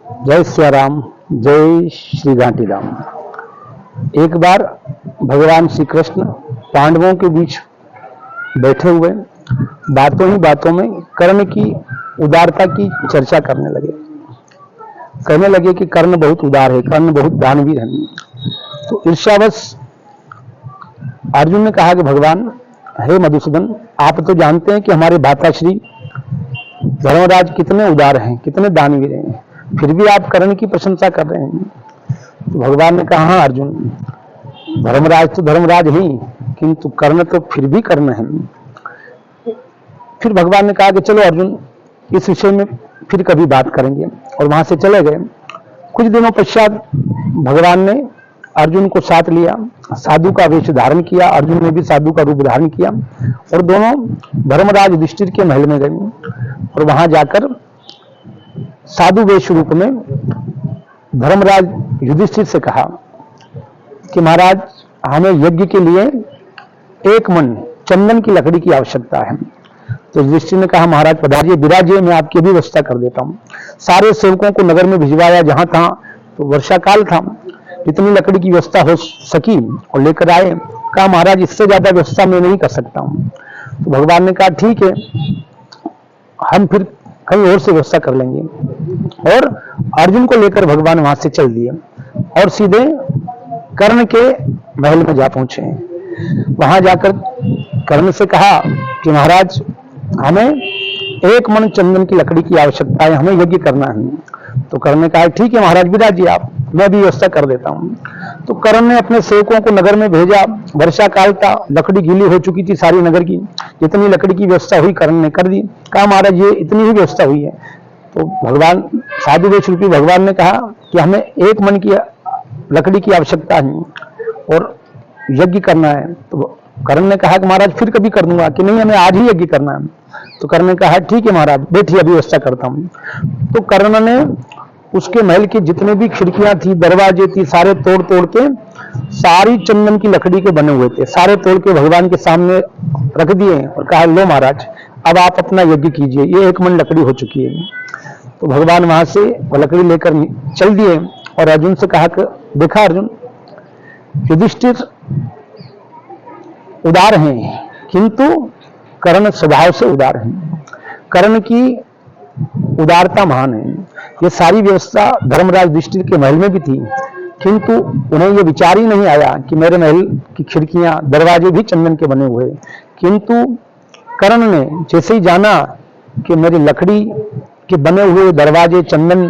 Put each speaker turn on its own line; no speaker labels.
जय सिया राम, जय श्री घाटी राम। एक बार भगवान श्री कृष्ण पांडवों के बीच बैठे हुए बातों ही बातों में कर्ण की उदारता की चर्चा करने लगे। कहने लगे कि कर्ण बहुत उदार है, कर्ण बहुत दानवीर है। तो ईर्ष्यावश अर्जुन ने कहा कि भगवान, हे मधुसूदन, आप तो जानते हैं कि हमारे भ्राताश्री धर्मराज कितने उदार हैं, कितने दानवीर हैं, फिर भी आप कर्ण की प्रशंसा कर रहे हैं। तो भगवान ने कहा, हाँ अर्जुन, धर्मराज तो धर्मराज ही, किंतु कर्ण तो फिर भी कर्ण है। फिर भगवान ने कहा कि चलो अर्जुन, इस विषय में फिर कभी बात करेंगे, और वहां से चले गए। कुछ दिनों पश्चात भगवान ने अर्जुन को साथ लिया, साधु का वेश धारण किया, अर्जुन ने भी साधु का रूप धारण किया, और दोनों धर्मराज युधिष्ठिर के महल में गए। और वहां जाकर साधु वेश रूप में धर्मराज युधिष्ठिर से कहा कि महाराज, हमें यज्ञ के लिए एक मन चंदन की लकड़ी की आवश्यकता है। तो युधिष्ठिर ने कहा, महाराज पधारिए, विराजिए, मैं आपकी भी व्यवस्था कर देता हूं। सारे सेवकों को नगर में भिजवाया, जहां था तो वर्षा काल था, जितनी लकड़ी की व्यवस्था हो सकी और लेकर आए। कहा, महाराज इससे ज्यादा व्यवस्था मैं नहीं कर सकता हूं। तो भगवान ने कहा, ठीक है, हम फिर कहीं और से व्यवस्था कर लेंगे। और अर्जुन को लेकर भगवान वहां से चल दिए और सीधे कर्ण के महल में जा पहुंचे। वहां जाकर कर्ण से कहा कि महाराज, हमें एक मन चंदन की लकड़ी की आवश्यकता है, हमें यज्ञ करना है। तो कर्ण ने कहा, ठीक है महाराज, विराजिए आप, मैं भी व्यवस्था कर देता हूं। तो कर्ण ने अपने सेवकों को नगर में भेजा। वर्षा काल था, लकड़ी गीली हो चुकी थी सारी नगर की, जितनी लकड़ी की व्यवस्था हुई कर्ण ने कर दी। कहा, महाराज ये इतनी ही व्यवस्था हुई है। तो भगवान साधु वेश रूपी भगवान ने कहा कि हमें एक मन की लकड़ी की आवश्यकता है और यज्ञ करना है। तो कर्ण ने कहा कि महाराज फिर कभी कर दूंगा, कि नहीं, हमें आज ही यज्ञ करना है। तो कर्ण ने कहा, ठीक है महाराज, बैठिए, अभी व्यवस्था करता हूं। तो कर्ण ने उसके महल के जितने भी खिड़कियां थी, दरवाजे थी, सारे तोड़ तोड़ के, सारी चंदन की लकड़ी के बने हुए थे, सारे तोड़ के भगवान के सामने रख दिए और कहा, लो महाराज, अब आप अपना यज्ञ कीजिए, ये एक मन लकड़ी हो चुकी है। तो भगवान वहां से वो लकड़ी लेकर चल दिए और अर्जुन से कहा कि देखा अर्जुन, युधिष्ठिर उदार हैं, किंतु कर्ण स्वभाव से उदार हैं। कर्ण की उदारता महान है। ये सारी व्यवस्था धर्मराज युधिष्ठिर के महल में भी थी, किंतु उन्हें ये विचार ही नहीं आया कि मेरे महल की खिड़कियां, दरवाजे भी चंदन के बने हुए। किंतु कर्ण ने जैसे ही जाना कि मेरी लकड़ी के बने हुए दरवाजे चंदन